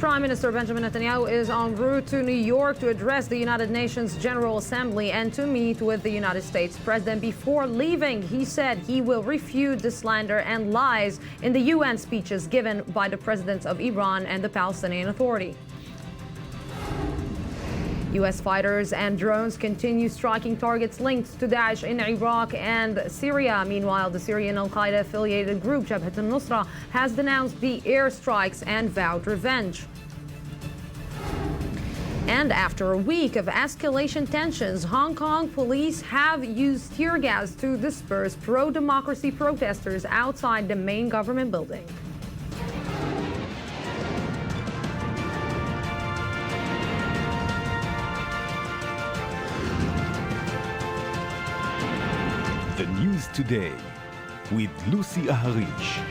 Prime Minister Benjamin Netanyahu is en route to New York to address the United Nations General Assembly and to meet with the United States President. Before leaving, he said he will refute the slander and lies in the UN speeches given by the presidents of Iran and the Palestinian Authority. U.S. fighters and drones continue striking targets linked to Daesh in Iraq and Syria. Meanwhile, the Syrian al-Qaeda affiliated group Jabhat al-Nusra has denounced the airstrikes and vowed revenge. And after a week of escalation tensions, Hong Kong police have used tear gas to disperse pro-democracy protesters outside the main government building. The News Today with Lucy Aharish.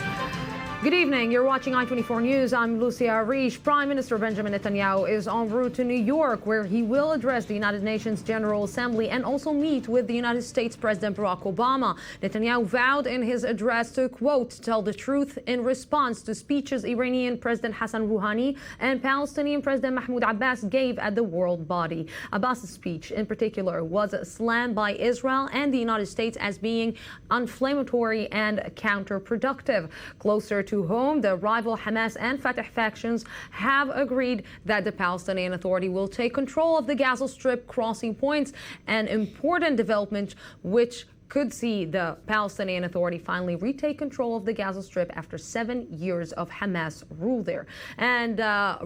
Good evening. You're watching I-24 News. I'm Lucia Arish. Prime Minister Benjamin Netanyahu is en route to New York, where he will address the United Nations General Assembly and also meet with the United States President Barack Obama. Netanyahu vowed in his address to, quote, tell the truth in response to speeches Iranian President Hassan Rouhani and Palestinian President Mahmoud Abbas gave at the World Body. Abbas's speech, in particular, was slammed by Israel and the United States as being inflammatory and counterproductive. Closer to home, the rival Hamas and Fatah factions have agreed that the Palestinian Authority will take control of the Gaza Strip crossing points, an important development which could see the Palestinian Authority finally retake control of the Gaza Strip after 7 years of Hamas rule there. And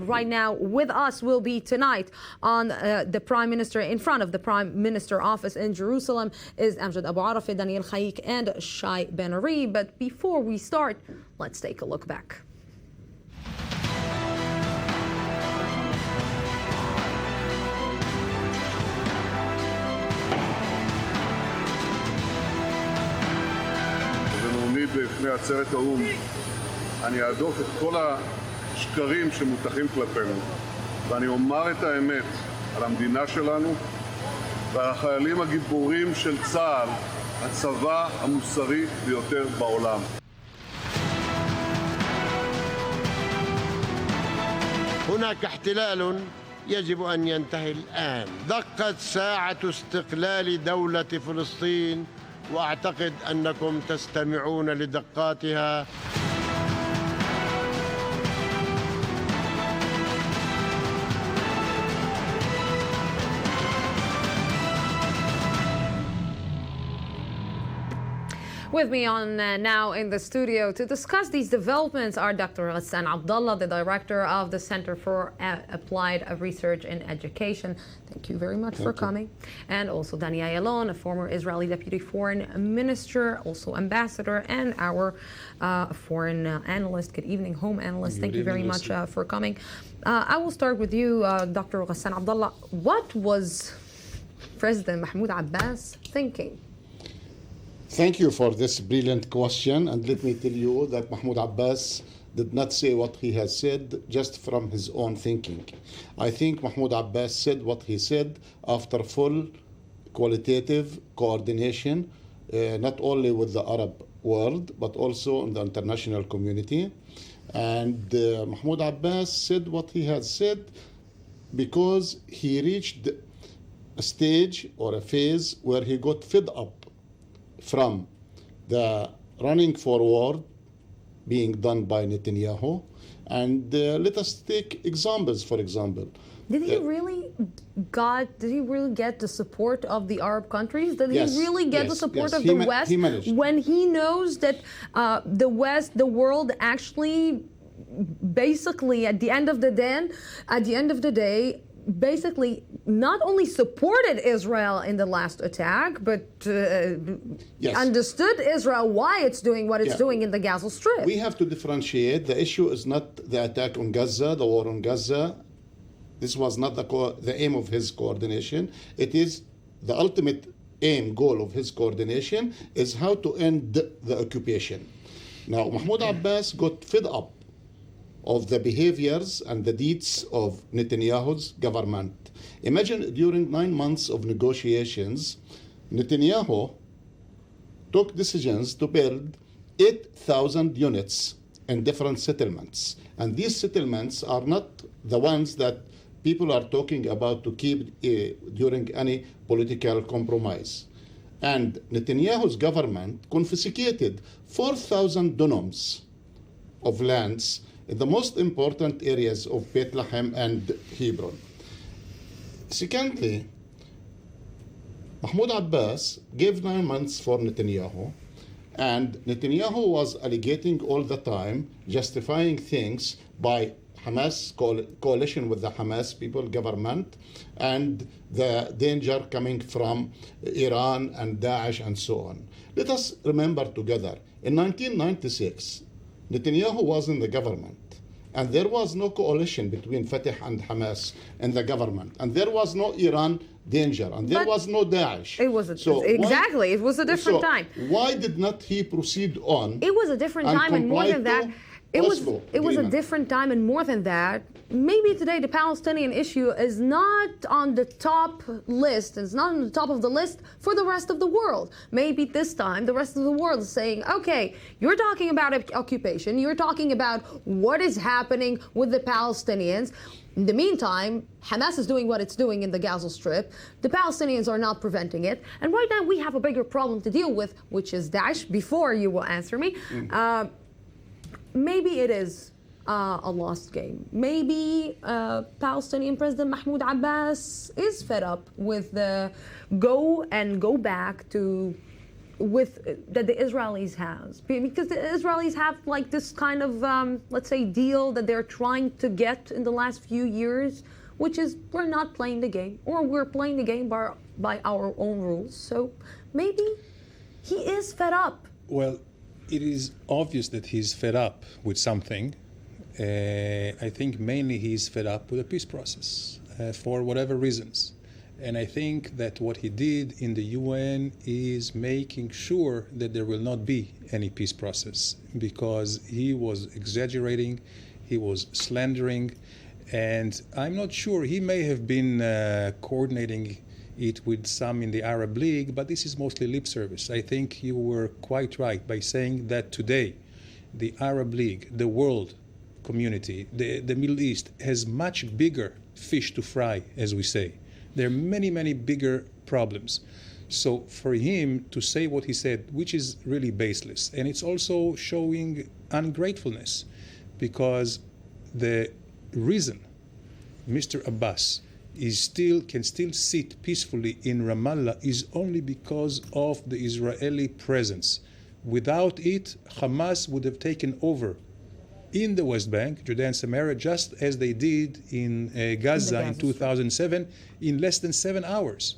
right now with us will be tonight on the Prime Minister, in front of the Prime Minister office in Jerusalem, is Amjad Abu Araf, Daniel Khaik, and Shai Ben Ari. But before we start, let's take a look back. בפני עצרת האו"ם, אני אעדוף את כל השקרים שמוטחים כלפינו, ואני אומר את האמת על המדינה שלנו ועל החיילים הגיבורים של צה"ל, הצבא המוסרי ביותר בעולם. هناك احتلال يجب أن ينتهي الآن. دقت ساعة استقلال دولة فلسطين وأعتقد أنكم تستمعون لدقاتها. With me on now in the studio to discuss these developments are Dr. Ghassan Abdallah, the director of the Center for Applied Research in Education. Thank you very much for coming. And also Dani Ayalon, a former Israeli deputy foreign minister, also ambassador, and our foreign analyst. Good evening, home analyst. Thank you very much for coming. I will start with you, Dr. Ghassan Abdallah. What was President Mahmoud Abbas thinking? Thank you for this brilliant question, and let me tell you that Mahmoud Abbas did not say what he has said just from his own thinking. I think Mahmoud Abbas said what he said after full qualitative coordination, not only with the Arab world, but also in the international community. And Mahmoud Abbas said what he has said because he reached a stage or a phase where he got fed up from the running forward being done by Netanyahu. And let us take examples, for example. Did he really get the support of the Arab countries? Did Yes, he really get yes, the support yes. of He the ma- West he managed. when he knows that the West, the world actually basically at the end of the day, basically not only supported Israel in the last attack, but Yes. understood Israel why it's doing what it's Yeah. doing in the Gaza Strip. We have to differentiate. The issue is not the attack on Gaza, the war on Gaza. This was not the aim of his coordination. It is the ultimate goal of his coordination is how to end the occupation. Now, Mahmoud Abbas got fed up of the behaviors and the deeds of Netanyahu's government. Imagine during 9 months of negotiations, Netanyahu took decisions to build 8,000 units in different settlements. And these settlements are not the ones that people are talking about to keep during any political compromise. And Netanyahu's government confiscated 4,000 dunams of lands in the most important areas of Bethlehem and Hebron. Secondly, Mahmoud Abbas gave 9 months for Netanyahu, and Netanyahu was alleging all the time, justifying things by Hamas coalition with the Hamas people government and the danger coming from Iran and Daesh and so on. Let us remember together, in 1996, Netanyahu was in the government, and there was no coalition between Fatah and Hamas in the government, and there was no Iran danger, and there was no Daesh. It was exactly. It was a different time. Why did not he proceed on? It was a different time, and more than that, it was a different time, and more than that, maybe today the Palestinian issue is not on the top list. It's not on the top of the list for the rest of the world. Maybe this time the rest of the world is saying, okay, you're talking about occupation, you're talking about what is happening with the Palestinians. In the meantime, Hamas is doing what it's doing in the Gaza Strip. The Palestinians are not preventing it. And right now we have a bigger problem to deal with, which is Daesh. Before you will answer me, maybe it is a lost game. Maybe Palestinian President Mahmoud Abbas is fed up with the go back to that the Israelis have, because the Israelis have like this kind of let's say deal that they're trying to get in the last few years, which is we're not playing the game, or we're playing the game by our own rules. So maybe he is fed up. Well, it is obvious that he's fed up with something. I think mainly he's fed up with the peace process for whatever reasons. And I think that what he did in the UN is making sure that there will not be any peace process, because he was exaggerating, he was slandering, and I'm not sure, he may have been coordinating it with some in the Arab League, but this is mostly lip service. I think you were quite right by saying that today the Arab League, the world community, the Middle East has much bigger fish to fry, as we say. There are many, many bigger problems. So for him to say what he said, which is really baseless, and it's also showing ungratefulness, because the reason Mr. Abbas can still sit peacefully in Ramallah is only because of the Israeli presence. Without it, Hamas would have taken over in the West Bank, Judea and Samaria, just as they did in Gaza in 2007, in less than 7 hours.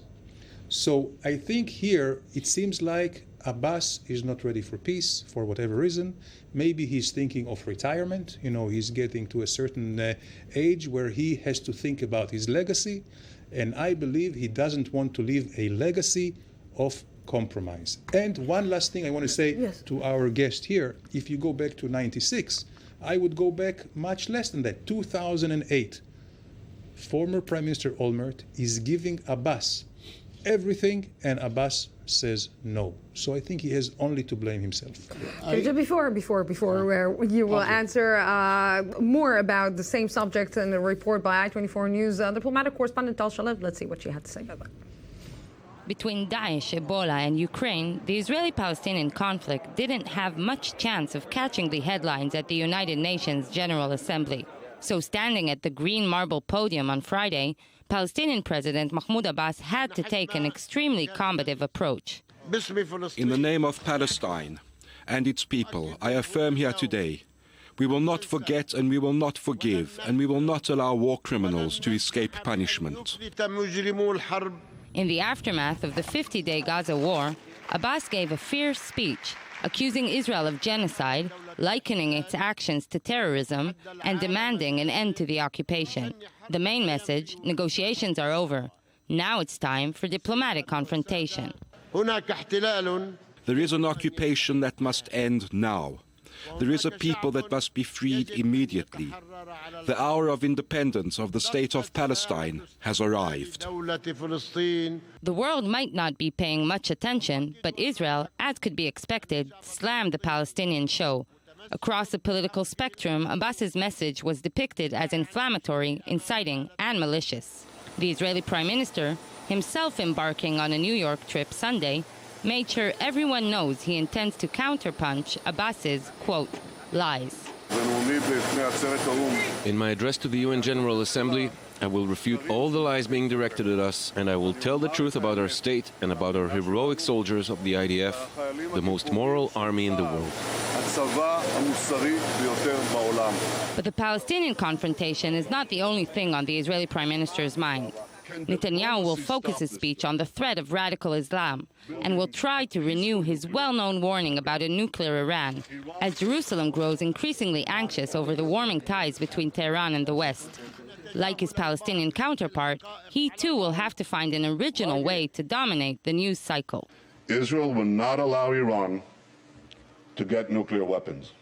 So I think here it seems like Abbas is not ready for peace for whatever reason. Maybe he's thinking of retirement. You know, he's getting to a certain age where he has to think about his legacy. And I believe he doesn't want to leave a legacy of compromise. And one last thing I want to say to our guest here, if you go back to 96, I would go back much less than that, 2008. Former Prime Minister Olmert is giving Abbas everything, and Abbas says no. So I think he has only to blame himself. Before where you will answer more about the same subject in the report by I-24 News, diplomatic correspondent Tal Shalev, let's see what she had to say about that. Between Daesh, Ebola, and Ukraine, the Israeli-Palestinian conflict didn't have much chance of catching the headlines at the United Nations General Assembly. So standing at the green marble podium on Friday, Palestinian President Mahmoud Abbas had to take an extremely combative approach. In the name of Palestine and its people, I affirm here today, we will not forget and we will not forgive, and we will not allow war criminals to escape punishment. In the aftermath of the 50-day Gaza war, Abbas gave a fierce speech, accusing Israel of genocide, likening its actions to terrorism, and demanding an end to the occupation. The main message: negotiations are over. Now it's time for diplomatic confrontation. There is an occupation that must end now. There is a people that must be freed immediately. The hour of independence of the state of Palestine has arrived. The world might not be paying much attention, but Israel, as could be expected, slammed the Palestinian show. Across the political spectrum, Abbas's message was depicted as inflammatory, inciting, and malicious. The Israeli Prime Minister, himself embarking on a New York trip Sunday, made sure everyone knows he intends to counterpunch Abbas's, quote, lies. In my address to the UN General Assembly, I will refute all the lies being directed at us, and I will tell the truth about our state and about our heroic soldiers of the IDF, the most moral army in the world. But the Palestinian confrontation is not the only thing on the Israeli Prime Minister's mind. Netanyahu will focus his speech on the threat of radical Islam and will try to renew his well-known warning about a nuclear Iran as Jerusalem grows increasingly anxious over the warming ties between Tehran and the West. Like his Palestinian counterpart, he too will have to find an original way to dominate the news cycle. Israel will not allow Iran to get nuclear weapons.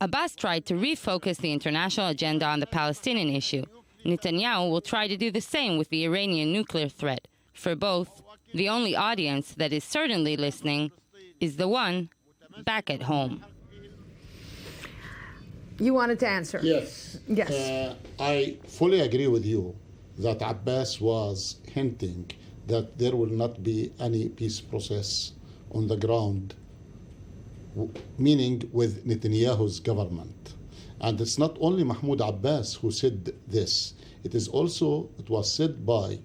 Abbas tried to refocus the international agenda on the Palestinian issue. Netanyahu will try to do the same with the Iranian nuclear threat. For both, the only audience that is certainly listening is the one back at home. You wanted to answer? Yes. Yes. I fully agree with you that Abbas was hinting that there will not be any peace process on the ground, meaning with Netanyahu's government. And it's not only Mahmoud Abbas who said this. It was said by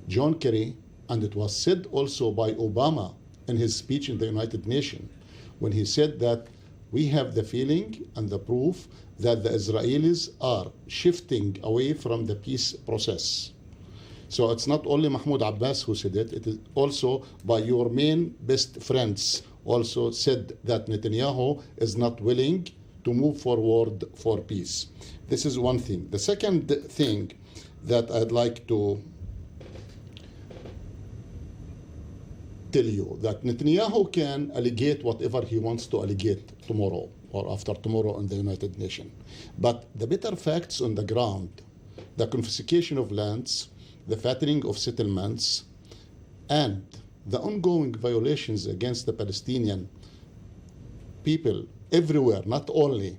John Kerry, and it was said also by Obama in his speech in the United Nations, when he said that we have the feeling and the proof that the Israelis are shifting away from the peace process. So it's not only Mahmoud Abbas who said it, it is also by your main best friends also said that Netanyahu is not willing to move forward for peace. This is one thing. The second thing that I'd like to tell you, that Netanyahu can allegate whatever he wants to allegate tomorrow or after tomorrow in the United Nations. But the bitter facts on the ground, the confiscation of lands, the fattening of settlements, and the ongoing violations against the Palestinian people everywhere, not only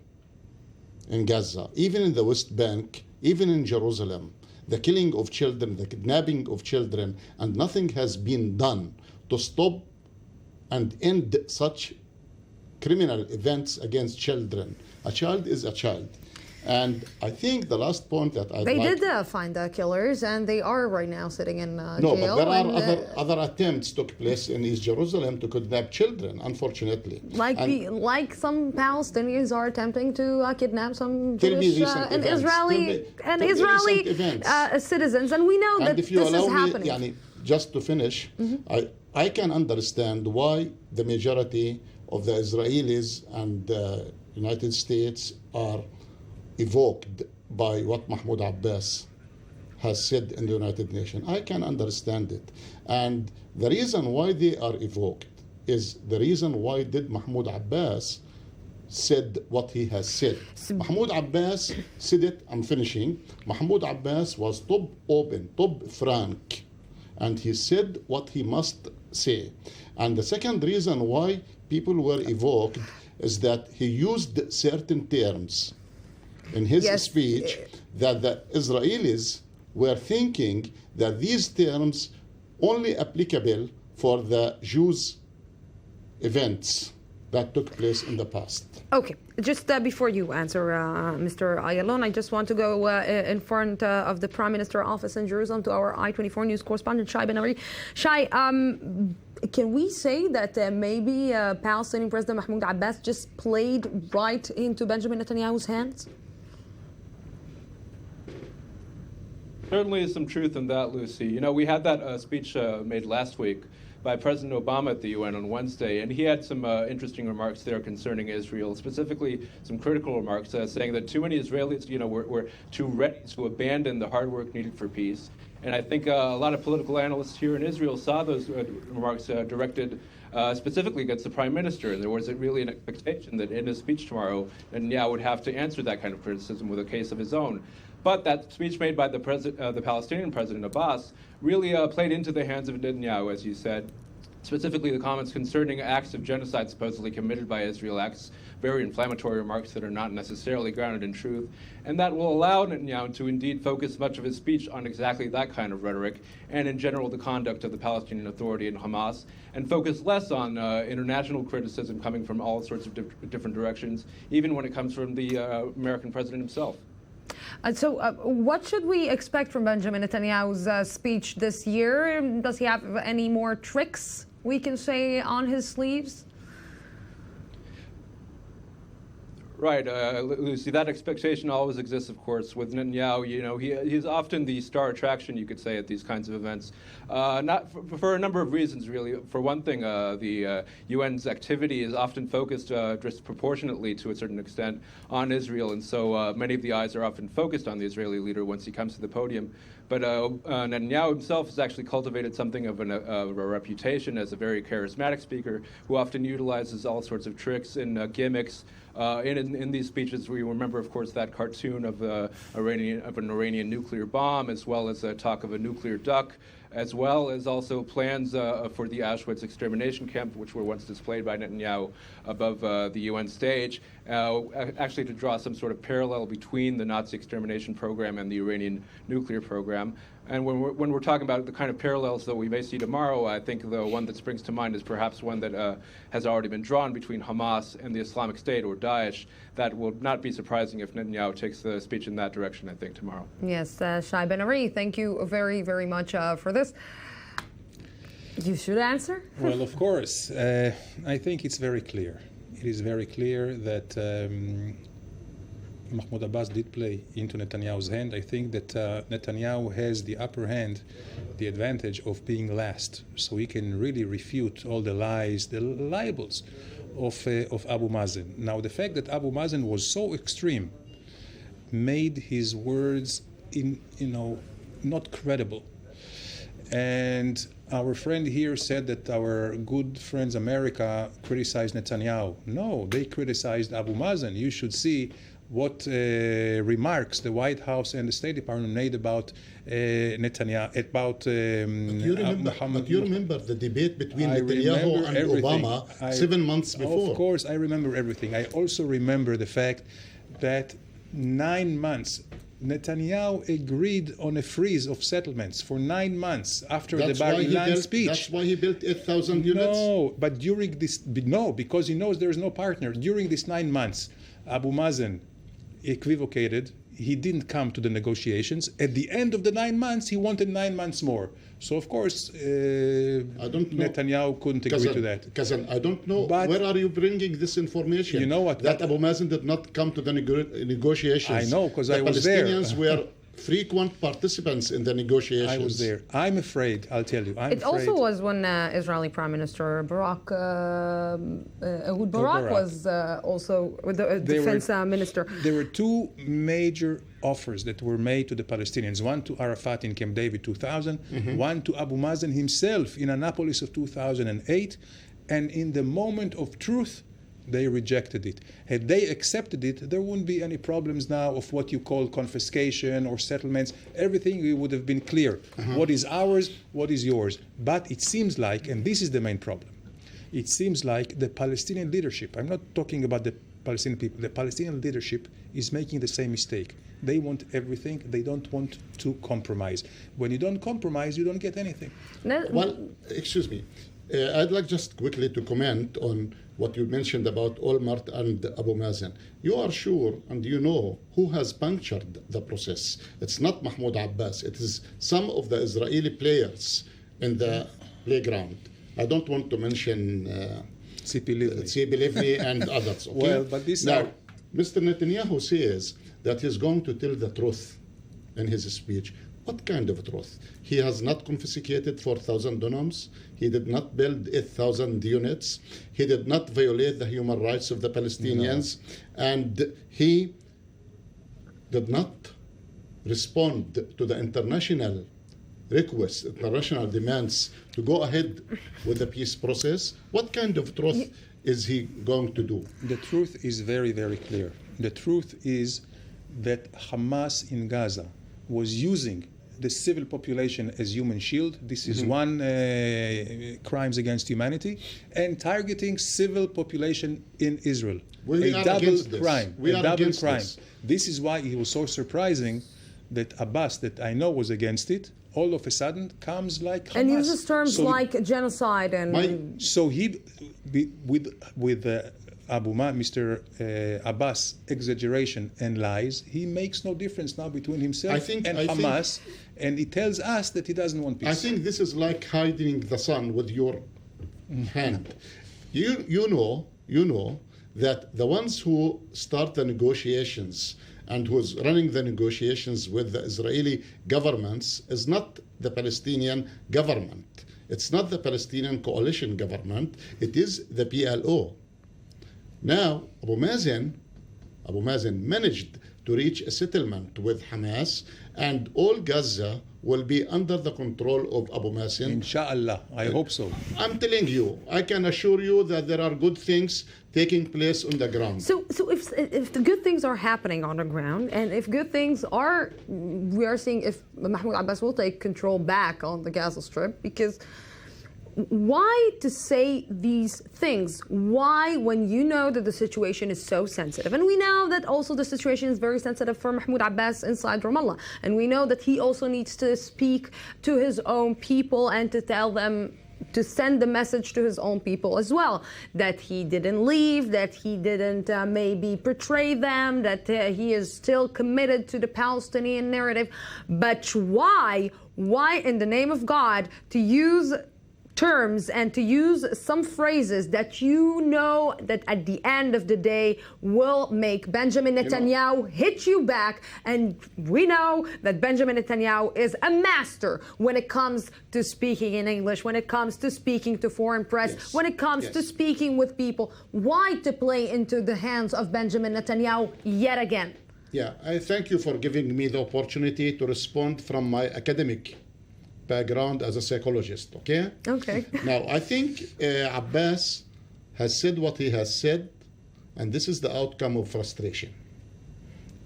in Gaza, even in the West Bank, even in Jerusalem, the killing of children, the kidnapping of children, and nothing has been done to stop and end such criminal events against children. A child is a child. And I think the last point that They did find the killers, and they are right now sitting in jail. No, but there are other attempts took place in East Jerusalem to kidnap children, unfortunately. Like some Palestinians are attempting to kidnap some Jewish and Israeli citizens, and we know that this is happening. Just to finish, I can understand why the majority of the Israelis and the United States are evoked by what Mahmoud Abbas has said in the United Nations. I can understand it. And the reason why they are evoked is the reason why did Mahmoud Abbas said what he has said. Mahmoud Abbas said it, I'm finishing. Mahmoud Abbas was top open, top frank, and he said what he must say. And the second reason why people were evoked is that he used certain terms in his speech that the Israelis were thinking that these terms only applicable for the Jews events that took place in the past. Okay, just before you answer, Mr. Ayalon, I just want to go in front of the Prime Minister's office in Jerusalem to our I-24 News correspondent, Shai Ben-Ari. Shai, can we say that maybe Palestinian President Mahmoud Abbas just played right into Benjamin Netanyahu's hands? Certainly is some truth in that, Lucy. You know, we had that speech made last week by President Obama at the UN on Wednesday, and he had some interesting remarks there concerning Israel, specifically some critical remarks saying that too many Israelis, were too ready to abandon the hard work needed for peace. And I think a lot of political analysts here in Israel saw those remarks directed specifically against the Prime Minister, and there was really an expectation that in his speech tomorrow, Netanyahu would have to answer that kind of criticism with a case of his own. But that speech made by the Palestinian President Abbas really played into the hands of Netanyahu, as you said, specifically the comments concerning acts of genocide supposedly committed by Israel, very inflammatory remarks that are not necessarily grounded in truth. And that will allow Netanyahu to indeed focus much of his speech on exactly that kind of rhetoric and in general the conduct of the Palestinian Authority and Hamas, and focus less on international criticism coming from all sorts of different directions, even when it comes from the American president himself. So what should we expect from Benjamin Netanyahu's speech this year? Does he have any more tricks, we can say, on his sleeves? Right, Lucy, that expectation always exists, of course, with Netanyahu. You know, he's often the star attraction, you could say, at these kinds of events. Not for a number of reasons, really. For one thing, the UN's activity is often focused disproportionately, to a certain extent, on Israel, and so many of the eyes are often focused on the Israeli leader once he comes to the podium. But Netanyahu himself has actually cultivated something of a reputation as a very charismatic speaker who often utilizes all sorts of tricks and gimmicks. In these speeches, we remember, of course, that cartoon of an Iranian nuclear bomb, as well as talk of a nuclear duck, as well as also plans for the Auschwitz extermination camp, which were once displayed by Netanyahu above the UN stage, actually to draw some sort of parallel between the Nazi extermination program and the Iranian nuclear program. And when we're talking about the kind of parallels that we may see tomorrow, I think the one that springs to mind is perhaps one that has already been drawn between Hamas and the Islamic State, or Daesh. That will not be surprising if Netanyahu takes the speech in that direction, I think, tomorrow. Yes, Shai Ben-Ari, thank you very, very much for this. You should answer. Well, of course. I think it's very clear. It is very clear that Mahmoud Abbas did play into Netanyahu's hand. I think that Netanyahu has the upper hand, the advantage of being last, so he can really refute all the lies, the libels of Abu Mazen. Now, the fact that Abu Mazen was so extreme made his words, not credible. And our friend here said that our good friends America criticized Netanyahu. No, they criticized Abu Mazen. You should see what remarks the White House and the State Department made about Netanyahu, about But you remember the debate between Netanyahu and Obama 7 months before. Of course, I remember everything. I also remember the fact that 9 months, Netanyahu agreed on a freeze of settlements for 9 months after the Bar Ilan speech. That's why he built 8,000 units? No, but during this, because he knows there is no partner. During these 9 months, Abu Mazen equivocated. He didn't come to the negotiations. At the end of the 9 months, he wanted 9 months more. So, of course, I don't know. Netanyahu couldn't agree to that. Kazan, I don't know. But where are you bringing this information? You know what? That Abu Mazen did not come to the negotiations. I know, because I was there. The Palestinians were frequent participants in the negotiations. I was there. I'm afraid, I'll tell you. It also was when Israeli Prime Minister Ehud Barak was also the defense minister. There were two major offers that were made to the Palestinians. One to Arafat in Camp David 2000, one to Abu Mazen himself in Annapolis of 2008. And in the moment of truth, they rejected it. Had they accepted it, there wouldn't be any problems now of what you call confiscation or settlements. Everything would have been clear. What is ours, what is yours. But it seems like, and this is the main problem, it seems like the Palestinian leadership, I'm not talking about the Palestinian people, the Palestinian leadership is making the same mistake. They want everything, they don't want to compromise. When you don't compromise, you don't get anything. Well, excuse me. I'd like just quickly to comment on what you mentioned about Olmert and Abu Mazen. You are sure and you know who has punctured the process. It's not Mahmoud Abbas. It is some of the Israeli players in the playground. I don't want to mention Tzipi Livni and others. Okay? Well, but this now, Mr. Netanyahu says that he's going to tell the truth in his speech. What kind of truth? He has not confiscated 4,000 dunams. He did not build 8,000 units. He did not violate the human rights of the Palestinians. No. And he did not respond to the international requests, international demands to go ahead with the peace process. What kind of truth is he going to do? The truth is very, very clear. The truth is that Hamas in Gaza was using the civil population as human shield. This is one crimes against humanity, and targeting civil population in Israel. We a are double against this. crime. We a are double against crime. this. This is why it was so surprising that Abbas, that I know was against it, all of a sudden comes like Hamas. And uses terms So- like genocide and... So he, with Mr. Abbas' exaggeration and lies, he makes no difference now between himself and Hamas, and he tells us that he doesn't want peace. I think this is like hiding the sun with your hand. You know that the ones who start the negotiations and who's running the negotiations with the Israeli governments is not the Palestinian government. It's not the Palestinian coalition government. It is the PLO. Now, Abu Mazen managed to reach a settlement with Hamas, and all Gaza will be under the control of Abu Mazen. Inshallah, I hope so. I'm telling you, I can assure you that there are good things taking place on the ground. So if the good things are happening on the ground, and if good things are, we are seeing if Mahmoud Abbas will take control back on the Gaza Strip, because why to say these things? Why, when you know that the situation is so sensitive? And we know that also the situation is very sensitive for Mahmoud Abbas inside Ramallah. And we know that he also needs to speak to his own people and to tell them, to send the message to his own people as well, that he didn't leave, that he didn't maybe betray them, that he is still committed to the Palestinian narrative. But why in the name of God to use terms and to use some phrases that you know that at the end of the day will make Benjamin Netanyahu hit you back? And we know that Benjamin Netanyahu is a master when it comes to speaking in English, when it comes to speaking to foreign press, when it comes to speaking with people. Why to play into the hands of Benjamin Netanyahu yet again? Yeah, I thank you for giving me the opportunity to respond from my academic background as a psychologist, okay? Okay. Now, I think Abbas has said what he has said, and this is the outcome of frustration.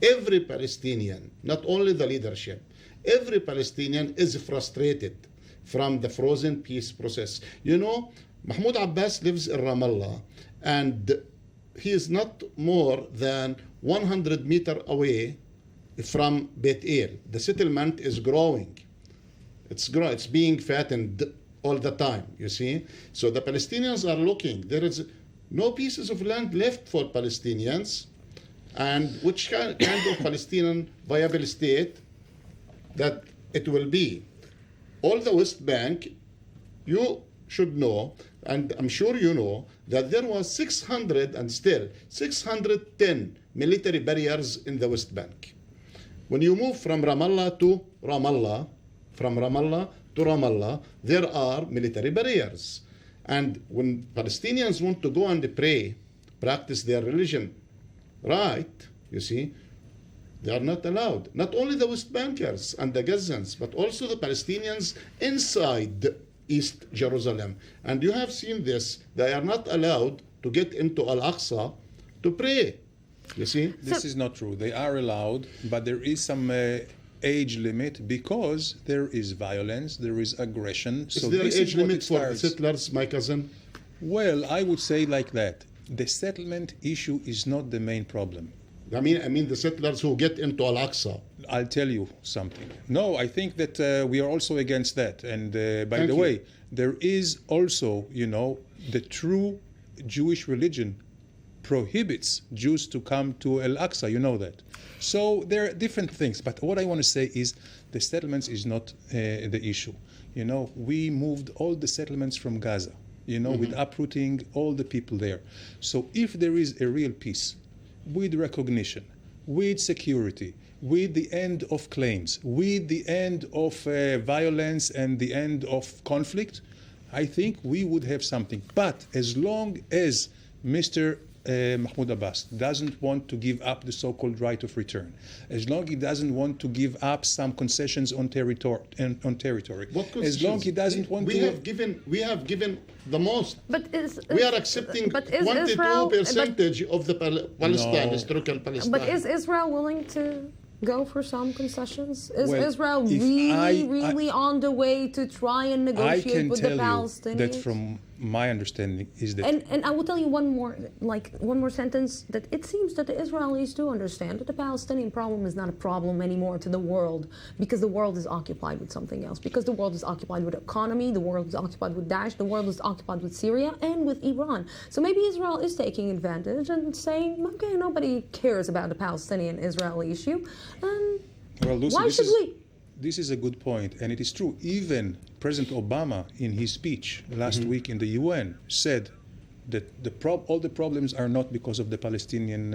Every Palestinian, not only the leadership, every Palestinian is frustrated from the frozen peace process. You know, Mahmoud Abbas lives in Ramallah, and he is not more than 100 meters away from Beit El. The settlement is growing. It's being fattened all the time, you see. So the Palestinians are looking. There is no pieces of land left for Palestinians, and which kind of Palestinian viable state that it will be. All the West Bank, you should know, and I'm sure you know, that there was 600 and still 610 military barriers in the West Bank. When you move from Ramallah to Ramallah, there are military barriers. And when Palestinians want to go and pray, practice their religion, right, you see, they are not allowed. Not only the West Bankers and the Gazans, but also the Palestinians inside East Jerusalem. And you have seen this. They are not allowed to get into Al-Aqsa to pray, you see. This is not true. They are allowed, but there is some age limit because there is violence, there is aggression. Is there an age limit for the settlers, my cousin? Well, I would say like that. The settlement issue is not the main problem. I mean the settlers who get into Al-Aqsa. I'll tell you something. No, I think that we are also against that. And by the way, there is also, you know, the true Jewish religion prohibits Jews to come to Al-Aqsa, you know that. So there are different things, but what I want to say is the settlements is not the issue. You know, we moved all the settlements from Gaza, you know, with uprooting all the people there. So if there is a real peace, with recognition, with security, with the end of claims, with the end of violence and the end of conflict, I think we would have something. But as long as Mr. Mahmoud Abbas doesn't want to give up the so-called right of return, as long as he doesn't want to give up some concessions on territory, as long as he doesn't want we have given the most. But we are accepting 22% of the Palestine, historical Palestine. But is Israel willing to go for some concessions? Is Well, Israel if really on the way to try and negotiate with the Palestinians? I can tell you that from my understanding is that... And I will tell you one more sentence, that it seems that the Israelis do understand that the Palestinian problem is not a problem anymore to the world, because the world is occupied with something else, because the world is occupied with economy, the world is occupied with Daesh, the world is occupied with Syria and with Iran. So maybe Israel is taking advantage and saying, okay, nobody cares about the Palestinian-Israeli issue, and well, Lucy, why should we? This is a good point, and it is true. Even President Obama, in his speech last week in the UN, said that all the problems are not because of the Palestinian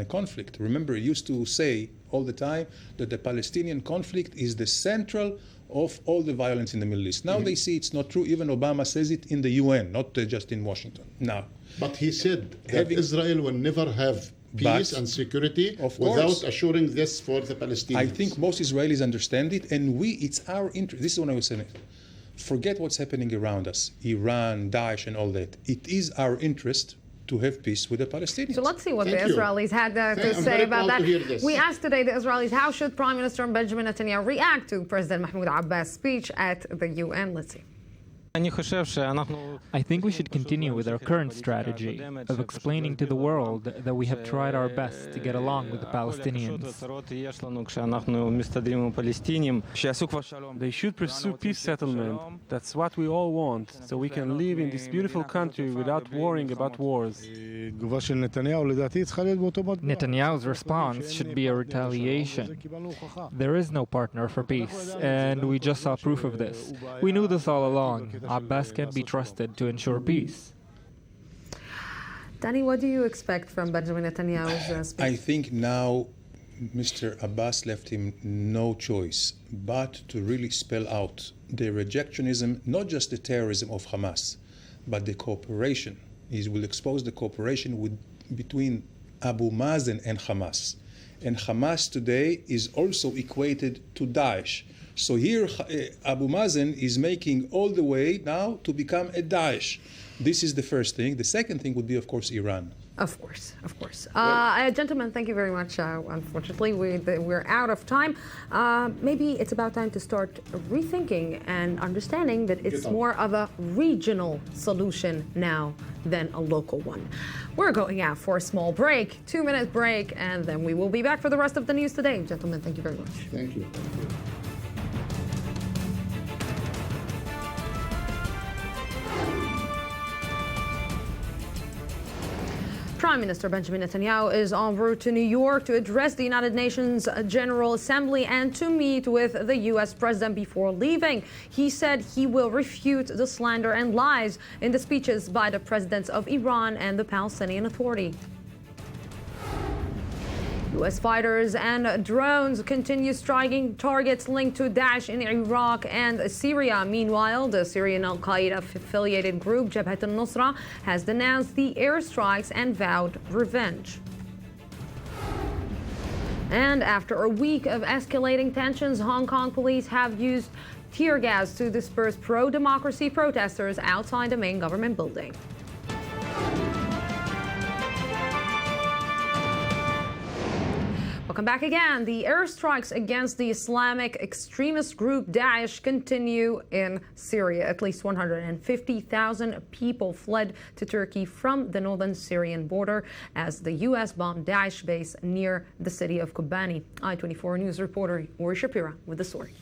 conflict. Remember, he used to say all the time that the Palestinian conflict is the central of all the violence in the Middle East. Now they see it's not true. Even Obama says it in the UN, not just in Washington. Now, but he said that Israel will never have peace and security without assuring this for the Palestinians. I think most Israelis understand it, and it's our interest. This is what I was saying. Forget what's happening around us, Iran, Daesh, and all that. It is our interest to have peace with the Palestinians. So let's see what the Israelis had to say about that. We asked today the Israelis, how should Prime Minister Benjamin Netanyahu react to President Mahmoud Abbas' speech at the UN? Let's see. I think we should continue with our current strategy of explaining to the world that we have tried our best to get along with the Palestinians. They should pursue peace settlement. That's what we all want, so we can live in this beautiful country without worrying about wars. Netanyahu's response should be a retaliation. There is no partner for peace, and we just saw proof of this. We knew this all along. Abbas can be trusted to ensure peace. Danny, what do you expect from Benjamin Netanyahu's speech? I think now Mr. Abbas left him no choice but to really spell out the rejectionism, not just the terrorism of Hamas, but the cooperation. He will expose the cooperation between Abu Mazen and Hamas. And Hamas today is also equated to Daesh. So here Abu Mazen is making all the way now to become a Daesh. This is the first thing. The second thing would be, of course, Iran. Of course, of course. Gentlemen, thank you very much. Unfortunately, we're out of time. Maybe it's about time to start rethinking and understanding that it's more of a regional solution now than a local one. We're going out for a small break, 2-minute break, and then we will be back for the rest of the news today. Gentlemen, thank you very much. Thank you. Prime Minister Benjamin Netanyahu is en route to New York to address the United Nations General Assembly and to meet with the U.S. President before leaving. He said he will refute the slander and lies in the speeches by the presidents of Iran and the Palestinian Authority. U.S. fighters and drones continue striking targets linked to Daesh in Iraq and Syria. Meanwhile, the Syrian al-Qaeda-affiliated group Jabhat al-Nusra has denounced the airstrikes and vowed revenge. And after a week of escalating tensions, Hong Kong police have used tear gas to disperse pro-democracy protesters outside the main government building. Welcome back again. The airstrikes against the Islamic extremist group Daesh continue in Syria. At least 150,000 people fled to Turkey from the northern Syrian border as the U.S. bombed Daesh base near the city of Kobani. I-24 News reporter Uri Shapira with the story.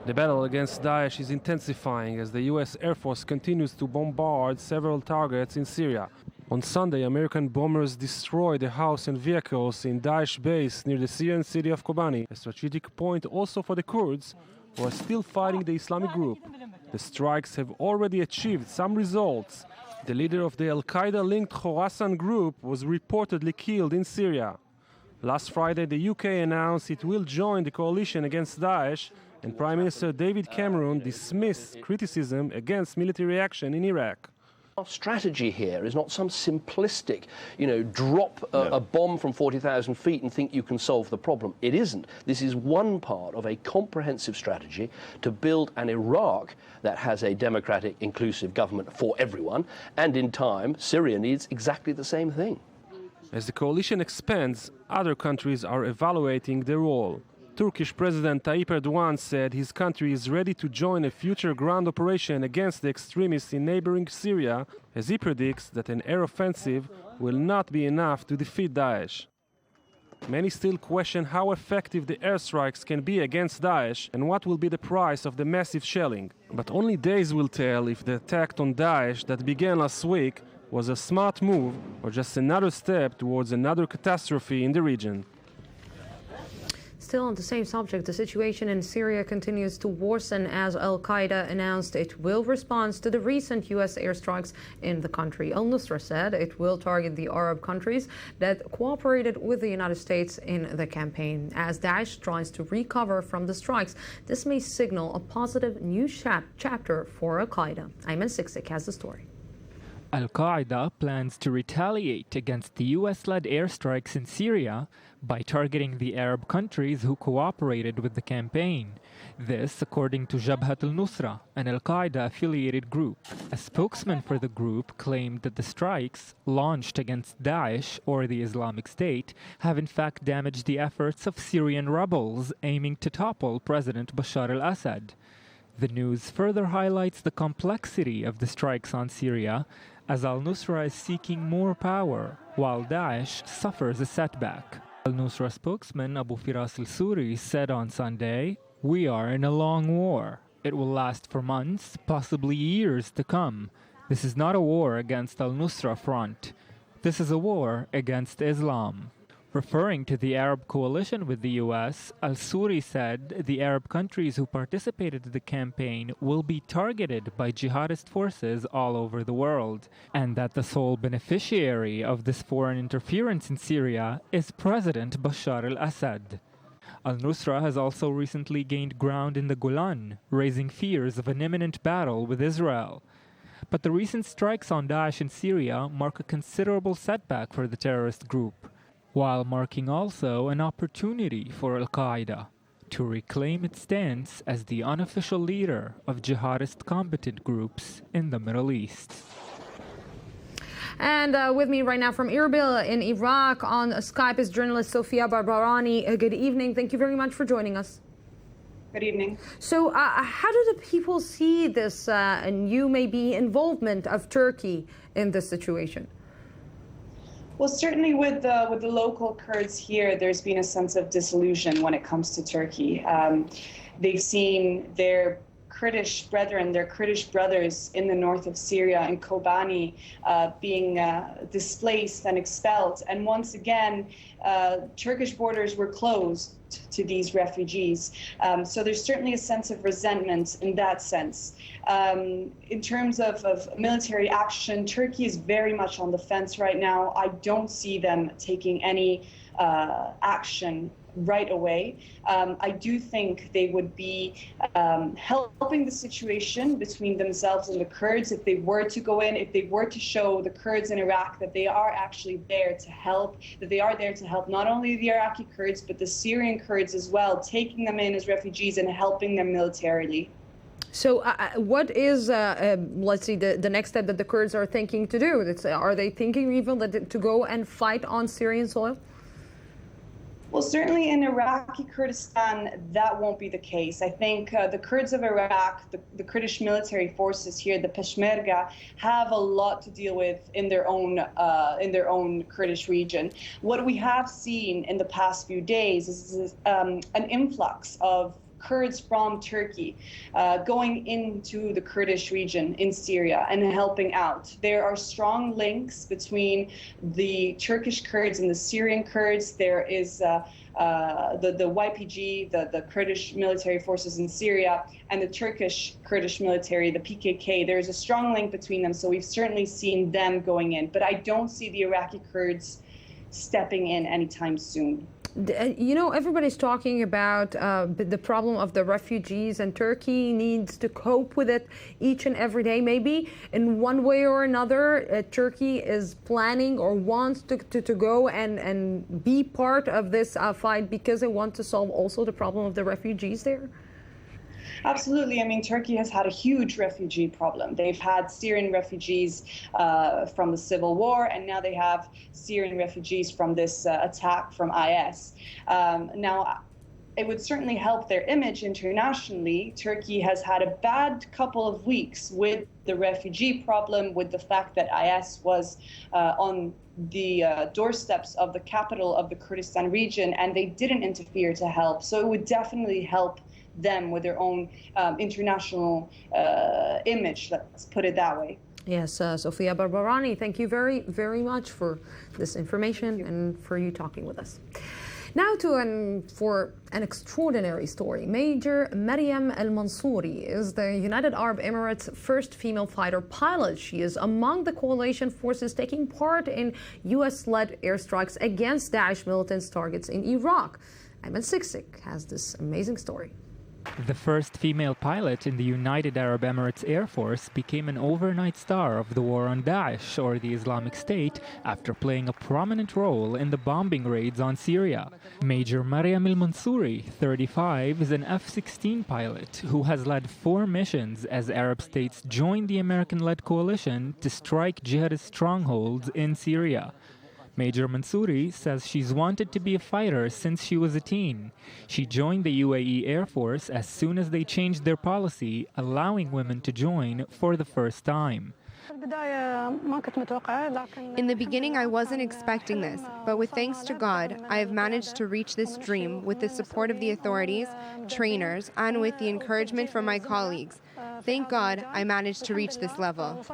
The battle against Daesh is intensifying as the U.S. Air Force continues to bombard several targets in Syria. On Sunday, American bombers destroyed a house and vehicles in Daesh base near the Syrian city of Kobani, a strategic point also for the Kurds, who are still fighting the Islamic group. The strikes have already achieved some results. The leader of the al-Qaeda-linked Khorasan group was reportedly killed in Syria. Last Friday, the UK announced it will join the coalition against Daesh, and Prime Minister David Cameron dismissed criticism against military action in Iraq. Our strategy here is not some simplistic, drop a bomb from 40,000 feet and think you can solve the problem. It isn't. This is one part of a comprehensive strategy to build an Iraq that has a democratic, inclusive government for everyone, and in time, Syria needs exactly the same thing. As the coalition expands, other countries are evaluating their role. Turkish President Tayyip Erdogan said his country is ready to join a future ground operation against the extremists in neighboring Syria, as he predicts that an air offensive will not be enough to defeat Daesh. Many still question how effective the airstrikes can be against Daesh and what will be the price of the massive shelling. But only days will tell if the attack on Daesh that began last week was a smart move or just another step towards another catastrophe in the region. Still on the same subject, the situation in Syria continues to worsen as Al-Qaeda announced it will respond to the recent U.S. airstrikes in the country. Al-Nusra said it will target the Arab countries that cooperated with the United States in the campaign. As Daesh tries to recover from the strikes, this may signal a positive new chapter for Al-Qaeda. Ayman Siksik has the story. Al-Qaeda plans to retaliate against the US-led airstrikes in Syria by targeting the Arab countries who cooperated with the campaign. This, according to Jabhat al-Nusra, an Al-Qaeda-affiliated group. A spokesman for the group claimed that the strikes, launched against Daesh or the Islamic State, have in fact damaged the efforts of Syrian rebels aiming to topple President Bashar al-Assad. The news further highlights the complexity of the strikes on Syria, as al-Nusra is seeking more power, while Daesh suffers a setback. Al-Nusra spokesman Abu Firas al-Suri said on Sunday, "We are in a long war. It will last for months, possibly years to come. This is not a war against al-Nusra Front. This is a war against Islam." Referring to the Arab coalition with the U.S., al-Suri said the Arab countries who participated in the campaign will be targeted by jihadist forces all over the world, and that the sole beneficiary of this foreign interference in Syria is President Bashar al-Assad. Al-Nusra has also recently gained ground in the Golan, raising fears of an imminent battle with Israel. But the recent strikes on Daesh in Syria mark a considerable setback for the terrorist group, while marking also an opportunity for Al-Qaeda to reclaim its stance as the unofficial leader of jihadist combatant groups in the Middle East. And with me right now from Erbil in Iraq on Skype is journalist Sofia Barbarani. Good evening. Thank you very much for joining us. Good evening. So how do the people see this new maybe involvement of Turkey in this situation? Well, certainly with the local Kurds here, there's been a sense of disillusion when it comes to Turkey. They've seen their Kurdish brethren, their Kurdish brothers in the north of Syria in Kobani being displaced and expelled. And once again, Turkish borders were closed to these refugees. So there's certainly a sense of resentment in that sense. In terms of military action, Turkey is very much on the fence right now. I don't see them taking any action right away. I do think they would be helping the situation between themselves and the Kurds if they were to go in, if they were to show the Kurds in Iraq that they are actually there to help, that they are there to help not only the Iraqi Kurds, but the Syrian Kurds as well, taking them in as refugees and helping them militarily. So what is, let's see, the next step that the Kurds are thinking to do? Are they thinking even to go and fight on Syrian soil? Well, certainly in Iraqi Kurdistan, that won't be the case. I think the Kurds of Iraq, the Kurdish military forces here, the Peshmerga, have a lot to deal with in their own Kurdish region. What we have seen in the past few days is an influx of Kurds from Turkey going into the Kurdish region in Syria and helping out. There are strong links between the Turkish Kurds and the Syrian Kurds. There is the YPG, the Kurdish military forces in Syria, and the Turkish Kurdish military, the PKK. There is a strong link between them, so we've certainly seen them going in. But I don't see the Iraqi Kurds stepping in anytime soon. You know, everybody's talking about the problem of the refugees, and Turkey needs to cope with it each and every day. Maybe in one way or another, Turkey is planning or wants to go and be part of this fight because they want to solve also the problem of the refugees there. Absolutely. I mean, Turkey has had a huge refugee problem. They've had Syrian refugees from the civil war, and now they have Syrian refugees from this attack from IS. Now, it would certainly help their image internationally. Turkey has had a bad couple of weeks with the refugee problem, with the fact that IS was on the doorsteps of the capital of the Kurdistan region, and they didn't interfere to help. So it would definitely help them with their own international image, let's put it that way. Yes, Sofia Barbarani, thank you very, very much for this information and for you talking with us. Now for an extraordinary story. Major Maryam Al-Mansouri is the United Arab Emirates' first female fighter pilot. She is among the coalition forces taking part in U.S.-led airstrikes against Daesh militants' targets in Iraq. Ayman Siksik has this amazing story. The first female pilot in the United Arab Emirates Air Force became an overnight star of the war on Daesh, or the Islamic State, after playing a prominent role in the bombing raids on Syria. Major Maryam Al-Mansouri, 35, is an F-16 pilot who has led 4 missions as Arab states joined the American-led coalition to strike jihadist strongholds in Syria. Major Mansouri says she's wanted to be a fighter since she was a teen. She joined the UAE Air Force as soon as they changed their policy, allowing women to join for the first time. In the beginning, I wasn't expecting this, but with thanks to God, I have managed to reach this dream with the support of the authorities, trainers, and with the encouragement from my colleagues. Thank God I managed to reach this level.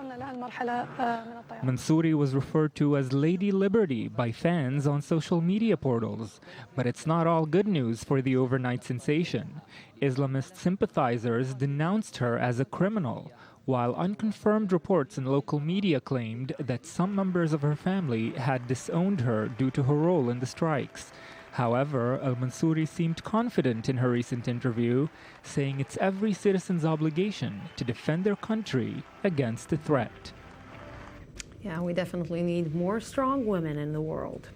Mansouri was referred to as Lady Liberty by fans on social media portals. But it's not all good news for the overnight sensation. Islamist sympathizers denounced her as a criminal, while unconfirmed reports in local media claimed that some members of her family had disowned her due to her role in the strikes. However, Al-Mansouri seemed confident in her recent interview, saying it's every citizen's obligation to defend their country against a threat. Yeah, we definitely need more strong women in the world.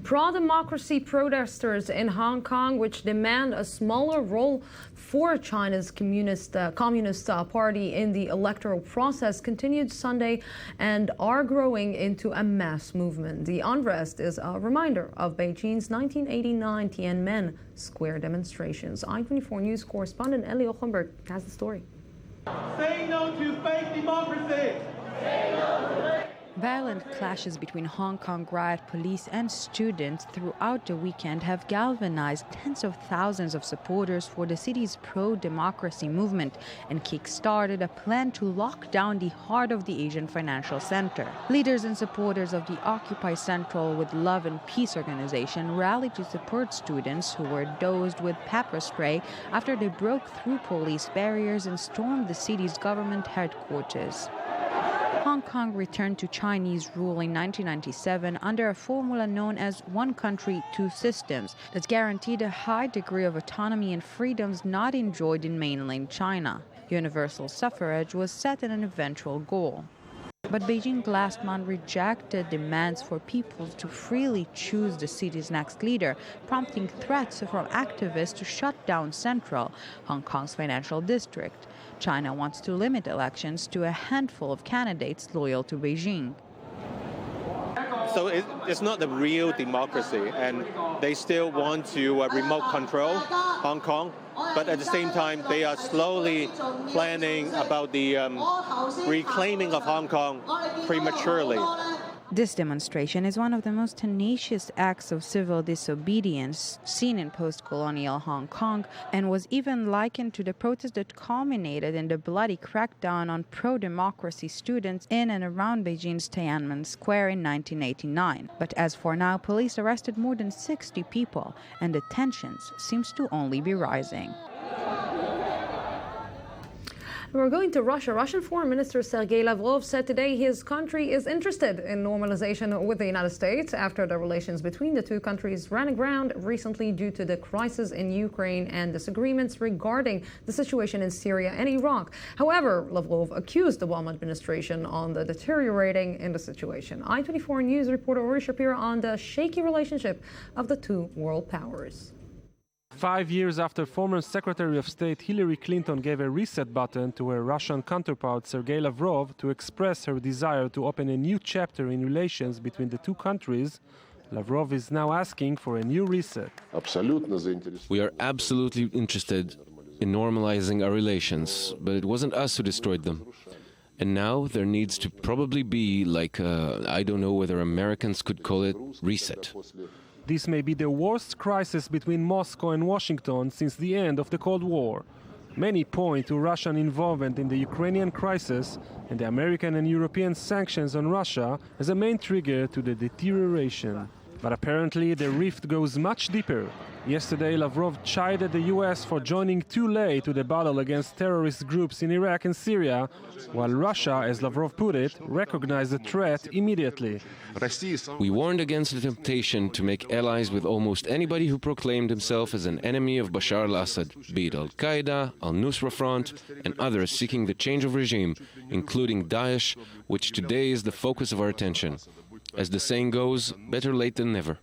Pro-democracy protesters in Hong Kong, which demand a smaller role for China's Communist Party in the electoral process, continued Sunday and are growing into a mass movement. The unrest is a reminder of Beijing's 1989 Tiananmen Square demonstrations. I-24 News correspondent Elio Humbert has the story. Say no to fake democracy! Say no to fake. Violent clashes between Hong Kong riot police and students throughout the weekend have galvanized tens of thousands of supporters for the city's pro-democracy movement and kick-started a plan to lock down the heart of the Asian financial center. Leaders and supporters of the Occupy Central with Love and Peace organization rallied to support students who were dosed with pepper spray after they broke through police barriers and stormed the city's government headquarters. Hong Kong returned to Chinese rule in 1997 under a formula known as One Country, Two Systems that guaranteed a high degree of autonomy and freedoms not enjoyed in mainland China. Universal suffrage was set as an eventual goal. But Beijing last month rejected demands for people to freely choose the city's next leader, prompting threats from activists to shut down Central, Hong Kong's financial district. China wants to limit elections to a handful of candidates loyal to Beijing. So it's not the real democracy, and they still want to remote control Hong Kong, but at the same time they are slowly planning about the reclaiming of Hong Kong prematurely. This demonstration is one of the most tenacious acts of civil disobedience seen in post-colonial Hong Kong and was even likened to the protest that culminated in the bloody crackdown on pro-democracy students in and around Beijing's Tiananmen Square in 1989. But as for now, police arrested more than 60 people, and the tensions seems to only be rising. We're going to Russia. Russian Foreign Minister Sergei Lavrov said today his country is interested in normalization with the United States after the relations between the two countries ran aground recently due to the crisis in Ukraine and disagreements regarding the situation in Syria and Iraq. However, Lavrov accused the Obama administration on the deteriorating in the situation. I-24 News reporter Ori Shapiro on the shaky relationship of the two world powers. 5 years after former Secretary of State Hillary Clinton gave a reset button to her Russian counterpart Sergei Lavrov to express her desire to open a new chapter in relations between the two countries, Lavrov is now asking for a new reset. We are absolutely interested in normalizing our relations, but it wasn't us who destroyed them. And now there needs to probably be I don't know whether Americans could call it reset. This may be the worst crisis between Moscow and Washington since the end of the Cold War. Many point to Russian involvement in the Ukrainian crisis and the American and European sanctions on Russia as a main trigger to the deterioration. But apparently the rift goes much deeper. Yesterday, Lavrov chided the US for joining too late to the battle against terrorist groups in Iraq and Syria, while Russia, as Lavrov put it, recognized the threat immediately. We warned against the temptation to make allies with almost anybody who proclaimed himself as an enemy of Bashar al-Assad, be it Al-Qaeda, Al-Nusra Front, and others seeking the change of regime, including Daesh, which today is the focus of our attention. As the saying goes, better late than never.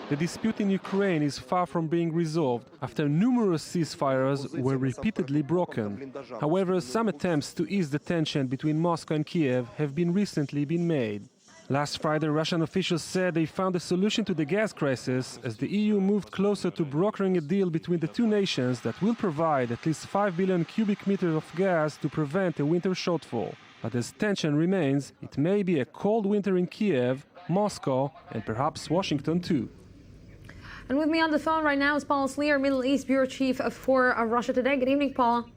The dispute in Ukraine is far from being resolved after numerous ceasefires were repeatedly broken. However, some attempts to ease the tension between Moscow and Kiev have recently been made. Last Friday, Russian officials said they found a solution to the gas crisis as the EU moved closer to brokering a deal between the two nations that will provide at least 5 billion cubic meters of gas to prevent a winter shortfall. But as tension remains, it may be a cold winter in Kiev, Moscow, and perhaps Washington too. And with me on the phone right now is Paul Sleer, Middle East Bureau Chief for Russia Today. Good evening, Paul.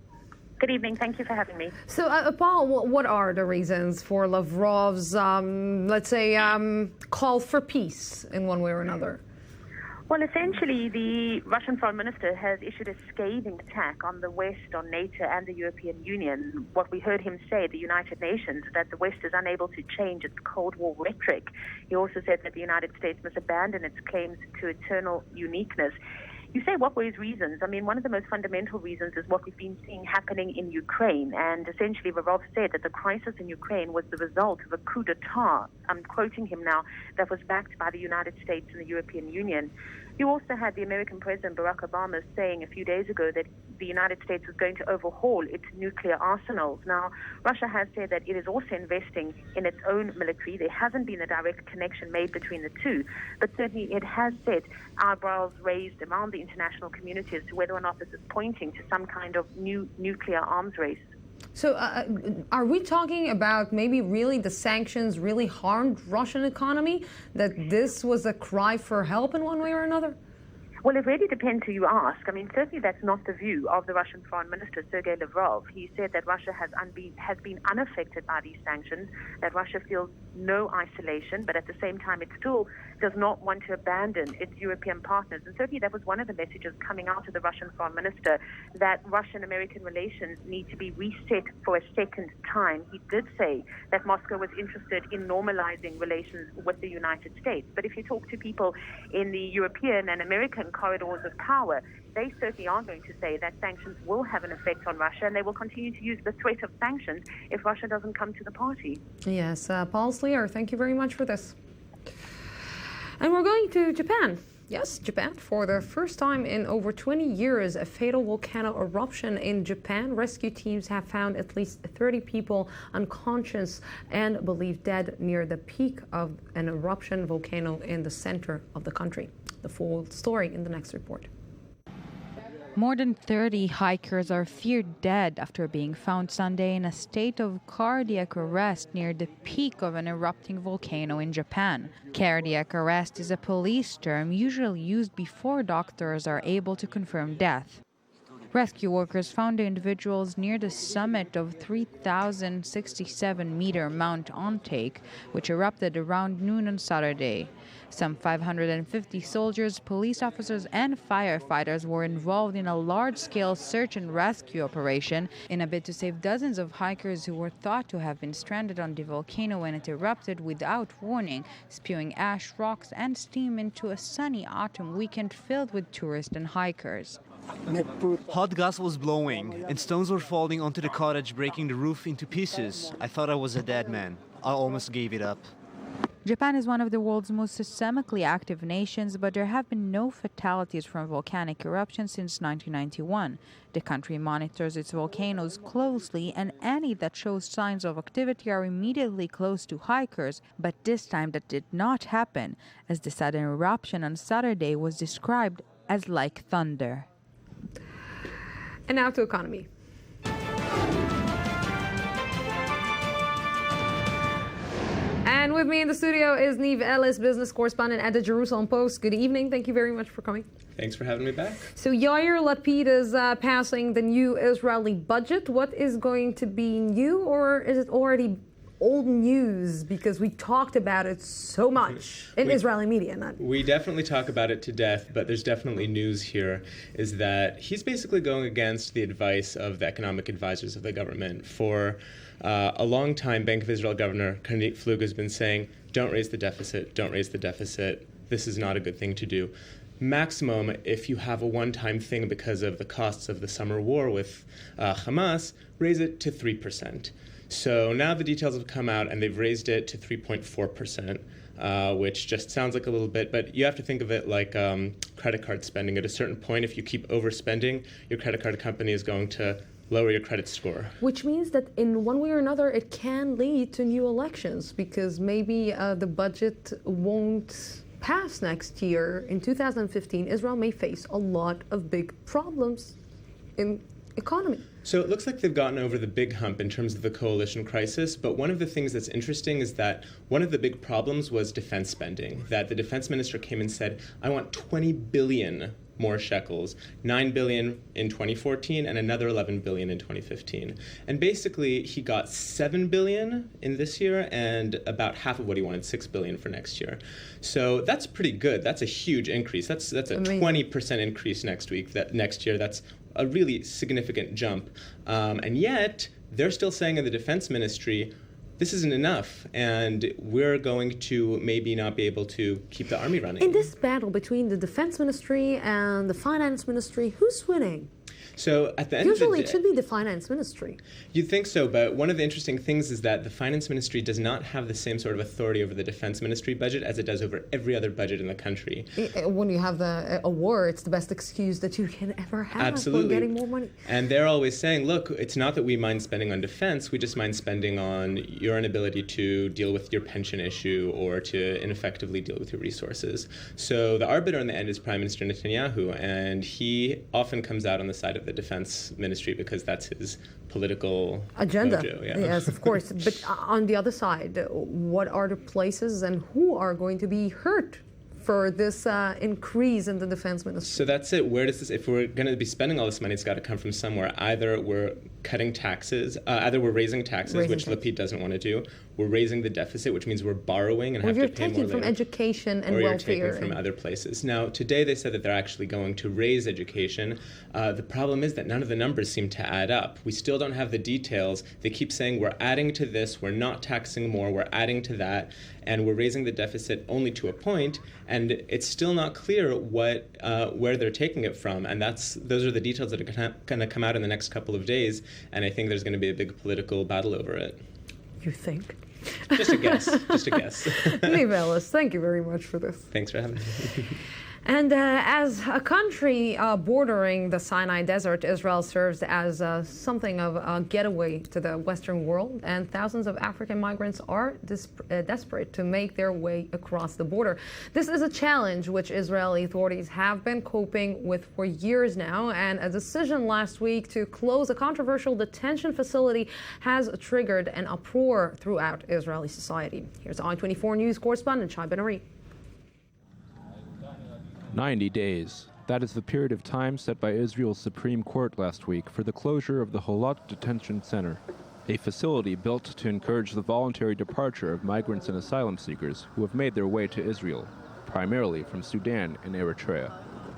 Good evening. Thank you for having me. So, Paul, what are the reasons for Lavrov's, call for peace in one way or another? Well, essentially, the Russian foreign minister has issued a scathing attack on the West, on NATO and the European Union. What we heard him say at the United Nations, that the West is unable to change its Cold War rhetoric. He also said that the United States must abandon its claims to eternal uniqueness. You say, what were his reasons? I mean, one of the most fundamental reasons is what we've been seeing happening in Ukraine. And essentially, Lavrov said that the crisis in Ukraine was the result of a coup d'etat, I'm quoting him now, that was backed by the United States and the European Union. You also had the American President Barack Obama saying a few days ago that the United States was going to overhaul its nuclear arsenals. Now, Russia has said that it is also investing in its own military. There hasn't been a direct connection made between the two, but certainly it has set eyebrows raised around the international community as to whether or not this is pointing to some kind of new nuclear arms race. So are we talking about maybe really the sanctions really harmed Russian economy, that this was a cry for help in one way or another? Well, it really depends who you ask. I mean, certainly that's not the view of the Russian Foreign Minister, Sergei Lavrov. He said that Russia has been unaffected by these sanctions, that Russia feels no isolation, but at the same time it still does not want to abandon its European partners. And certainly that was one of the messages coming out of the Russian Foreign Minister, that Russian-American relations need to be reset for a second time. He did say that Moscow was interested in normalizing relations with the United States. But if you talk to people in the European and American corridors of power, they certainly are going to say that sanctions will have an effect on Russia, and they will continue to use the threat of sanctions if Russia doesn't come to the party. Yes, Paul Sleer, thank you very much for this. And we're going to Japan. Yes, Japan. For the first time in over 20 years, a fatal volcano eruption in Japan. Rescue teams have found at least 30 people unconscious and believed dead near the peak of an eruption volcano in the center of the country. The full story in the next report. More than 30 hikers are feared dead after being found Sunday in a state of cardiac arrest near the peak of an erupting volcano in Japan. Cardiac arrest is a police term usually used before doctors are able to confirm death. Rescue workers found the individuals near the summit of 3,067-meter Mount Ontake, which erupted around noon on Saturday. Some 550 soldiers, police officers, and firefighters were involved in a large-scale search and rescue operation in a bid to save dozens of hikers who were thought to have been stranded on the volcano when it erupted without warning, spewing ash, rocks, and steam into a sunny autumn weekend filled with tourists and hikers. Hot gas was blowing, and stones were falling onto the cottage, breaking the roof into pieces. I thought I was a dead man. I almost gave it up. Japan is one of the world's most seismically active nations, but there have been no fatalities from volcanic eruptions since 1991. The country monitors its volcanoes closely, and any that show signs of activity are immediately close to hikers, but this time that did not happen, as the sudden eruption on Saturday was described as like thunder. And now to economy. And with me in the studio is Niamh Ellis, business correspondent at the Jerusalem Post. Good evening. Thank you very much for coming. Thanks for having me back. So Yair Lapid is passing the new Israeli budget. What is going to be new, or is it already old news? Because we talked about it so much in Israeli media. We definitely talk about it to death, but there's definitely news here, is that he's basically going against the advice of the economic advisors of the government. For a long time, Bank of Israel Governor Karnit Flug has been saying, don't raise the deficit, don't raise the deficit. This is not a good thing to do. Maximum, if you have a one-time thing because of the costs of the summer war with Hamas, raise it to 3%. So now the details have come out and they've raised it to 3.4%, which just sounds like a little bit, but you have to think of it like credit card spending. At a certain point, if you keep overspending, your credit card company is going to lower your credit score. Which means that in one way or another, it can lead to new elections, because maybe the budget won't pass next year. In 2015, Israel may face a lot of big problems in economy. So it looks like they've gotten over the big hump in terms of the coalition crisis, but one of the things that's interesting is that one of the big problems was defense spending, that the defense minister came and said, I want 20 billion more shekels, 9 billion in 2014 and another 11 billion in 2015. And basically he got 7 billion in this year and about half of what he wanted, 6 billion for next year. So that's pretty good. That's a huge increase. That's a 20% increase next year. That's a really significant jump. And yet they're still saying in the defense ministry, this isn't enough, and we're going to maybe not be able to keep the army running. In this battle between the defense ministry and the finance ministry, who's winning? So at the end of the Usually day, it should be the finance ministry. You'd think so, but one of the interesting things is that the finance ministry does not have the same sort of authority over the defense ministry budget as it does over every other budget in the country. When you have a war, it's the best excuse that you can ever have for getting more money. And they're always saying, look, it's not that we mind spending on defense, we just mind spending on your inability to deal with your pension issue or to ineffectively deal with your resources. So the arbiter in the end is Prime Minister Netanyahu, and he often comes out on the side of the defense ministry because that's his political agenda. Mojo, yeah. Yes, of course. But on the other side, what are the places and who are going to be hurt for this increase in the defense ministry? So that's it. Where does this, if we're going to be spending all this money, it's got to come from somewhere. Either we're cutting taxes, either we're raising taxes, which Lapid doesn't want to do. We're raising the deficit, which means we're borrowing and have to pay more later. Or you're taking from education and welfare. Or you're taking from other places. Now, today they said that they're actually going to raise education. The problem is that none of the numbers seem to add up. We still don't have the details. They keep saying we're adding to this, we're not taxing more, we're adding to that, and we're raising the deficit only to a point, and it's still not clear what where they're taking it from. And those are the details that are going to come out in the next couple of days, and I think there's going to be a big political battle over it. You think? Just a guess. Just a guess. Niamh Ellis, thank you very much for this. Thanks for having me. And as a country bordering the Sinai Desert, Israel serves as something of a getaway to the Western world, and thousands of African migrants are desperate to make their way across the border. This is a challenge which Israeli authorities have been coping with for years now, and a decision last week to close a controversial detention facility has triggered an uproar throughout Israeli society. Here's I-24 News correspondent Shai Ben-Ari. 90 days. That is the period of time set by Israel's Supreme Court last week for the closure of the Holot Detention Center, a facility built to encourage the voluntary departure of migrants and asylum seekers who have made their way to Israel, primarily from Sudan and Eritrea.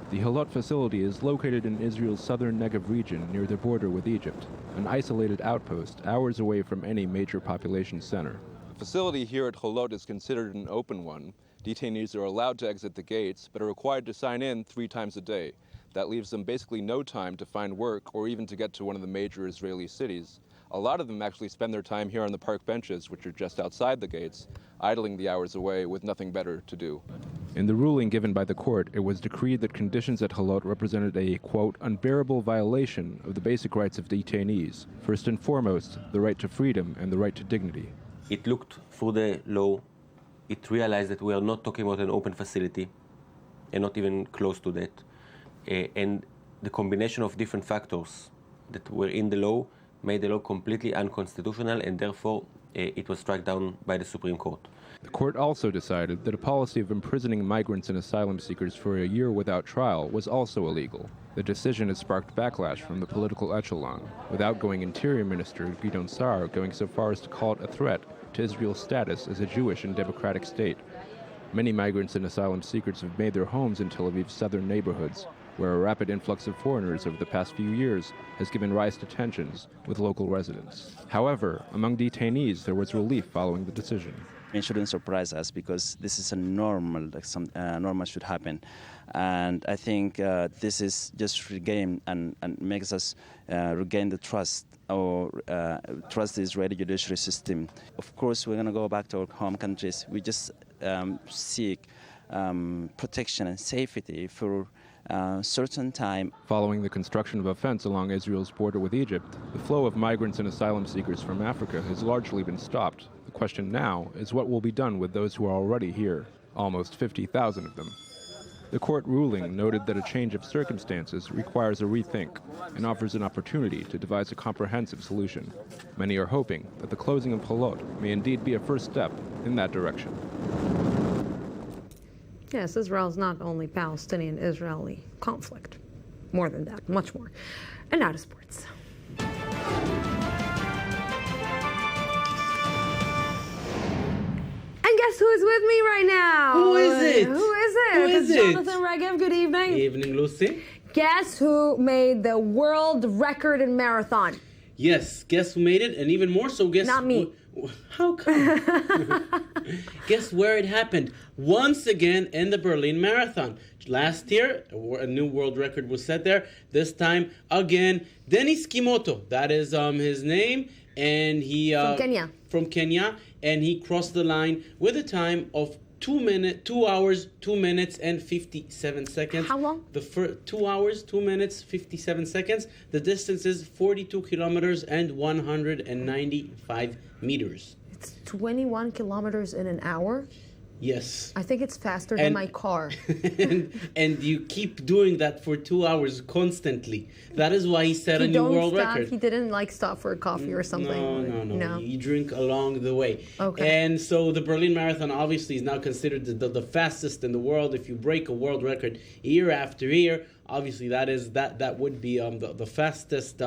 The Holot facility is located in Israel's southern Negev region near the border with Egypt, an isolated outpost hours away from any major population center. The facility here at Holot is considered an open one. Detainees are allowed to exit the gates, but are required to sign in 3 times a day. That leaves them basically no time to find work or even to get to one of the major Israeli cities, A lot of them actually spend their time here on the park benches, which are just outside the gates, idling the hours away with nothing better to do. In the ruling given by the court, it was decreed that conditions at Halot represented a, quote, unbearable violation of the basic rights of detainees, first and foremost, the right to freedom and the right to dignity. It looked through the law, it realized that we are not talking about an open facility, and not even close to that. And the combination of different factors that were in the law made the law completely unconstitutional, and therefore it was struck down by the Supreme Court. The court also decided that a policy of imprisoning migrants and asylum seekers for a year without trial was also illegal. The decision has sparked backlash from the political echelon, with outgoing Interior Minister Gideon Sa'ar going so far as to call it a threat to Israel's status as a Jewish and democratic state. Many migrants and asylum seekers have made their homes in Tel Aviv's southern neighborhoods, where a rapid influx of foreigners over the past few years has given rise to tensions with local residents. However, among detainees, there was relief following the decision. It shouldn't surprise us because this is a normal, normal should happen. And I think this is just regain and makes us regain the trust or trust the Israeli judiciary system. Of course, we're going to go back to our home countries. We just seek protection and safety for certain time. Following the construction of a fence along Israel's border with Egypt, the flow of migrants and asylum seekers from Africa has largely been stopped. The question now is what will be done with those who are already here, almost 50,000 of them. The court ruling noted that a change of circumstances requires a rethink and offers an opportunity to devise a comprehensive solution. Many are hoping that the closing of Halot may indeed be a first step in that direction. Yes, Israel is not only Palestinian-Israeli conflict. More than that, much more. And now to sports. And guess who is with me right now? Who is it? Who is it? Who is it's it? Jonathan Regev. Good evening. Evening, Lucy. Guess who made the world record in marathon? Yes, guess who made it? And even more so, guess... Not me. How come? Guess where it happened? Once again in the Berlin Marathon. Last year, a new world record was set there. This time, again, Denis Kimoto. That is his name. And he... From Kenya. And he crossed the line with a time of 2 hours, 2 minutes, and 57 seconds. How long? The first 2 hours, 2 minutes, 57 seconds. The distance is 42 kilometers and 195 meters. It's 21 kilometers in an hour? Yes. I think it's faster than my car. and you keep doing that for 2 hours constantly. That is why he set a new world record. He didn't stop for a coffee or something. No. You drink along the way. Okay. And so the Berlin Marathon obviously is now considered the fastest in the world. If you break a world record year after year, obviously that would be the fastest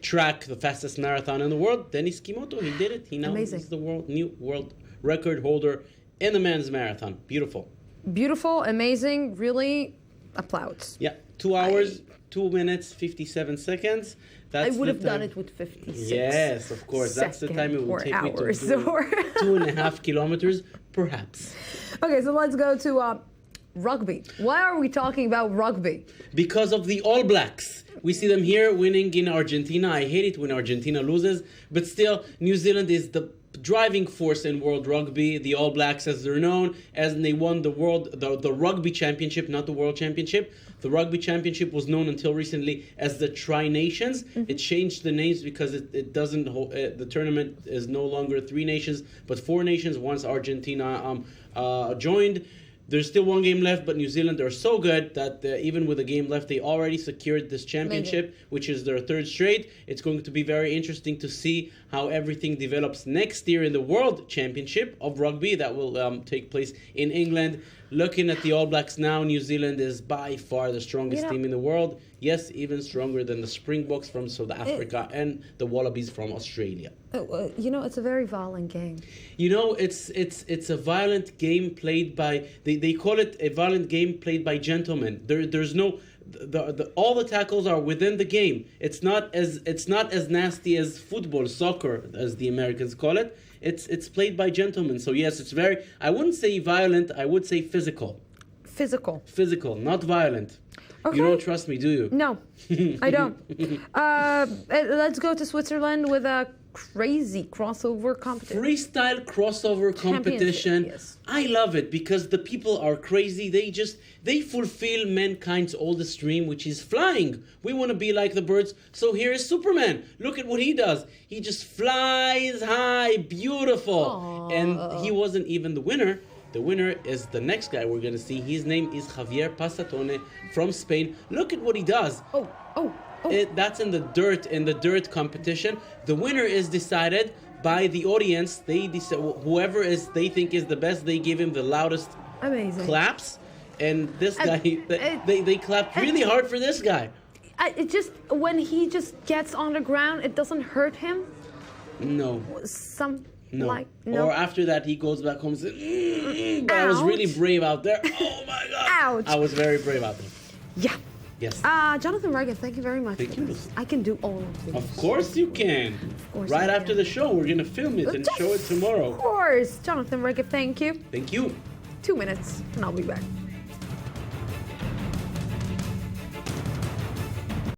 track, the fastest marathon in the world. Denis Kimoto, he did it. He now is the new world record holder in the men's marathon. Beautiful. Beautiful, amazing, really applauds. Yeah, 2 hours, 2 minutes, 57 seconds. I would have done it with 56. Yes, of course. That's the time it would take me to do 2.5 kilometers, perhaps. Okay, so let's go to rugby. Why are we talking about rugby? Because of the All Blacks. We see them here winning in Argentina. I hate it when Argentina loses, but still, New Zealand is the driving force in world rugby. The All Blacks, as they're known, as they won the rugby championship, not the world championship. The rugby championship was known until recently as the Tri-Nations. Mm-hmm. It changed the names because it doesn't. The tournament is no longer 3 nations, but 4 nations. Once Argentina joined. There's still 1 game left, but New Zealand are so good that even with a game left, they already secured this championship, which is their 3rd straight. It's going to be very interesting to see how everything develops next year in the World Championship of Rugby that will take place in England. Looking at the All Blacks now, New Zealand is by far the strongest team in the world. Yes, even stronger than the Springboks from South Africa and the Wallabies from Australia. It's a very violent game. It's a violent game played by they call it a violent game played by gentlemen. There's no all the tackles are within the game. It's not as nasty as football, soccer, as the Americans call it. It's played by gentlemen. So yes, it's very. I wouldn't say violent. I would say physical. Physical, not violent. Okay. You don't trust me, do you? No, I don't. Let's go to Switzerland with crazy crossover competition. Freestyle crossover competition. Yes. I love it because the people are crazy. They fulfill mankind's oldest dream, which is flying. We want to be like the birds. So here is Superman. Look at what he does. He just flies high, beautiful. Aww. And he wasn't even the winner. The winner is the next guy we're going to see. His name is Javier Pasatone from Spain. Look at what he does. That's in the dirt competition. The winner is decided by the audience. They decide whoever they think is the best. They give him the loudest claps, and this guy they clapped really hard for this guy. It just when he just gets on the ground, it doesn't hurt him. No. No. Or after that, he goes back home and says, but I was really brave out there. Oh my God. Ouch. I was very brave out there. Yeah. Yes. Jonathan Reagan, thank you very much. Thank you. I can do all of this. Of course you can. Of course right I after can. the show, we're going to film it and show it tomorrow. Of course. Jonathan Reagan, thank you. Thank you. 2 minutes, and I'll be back.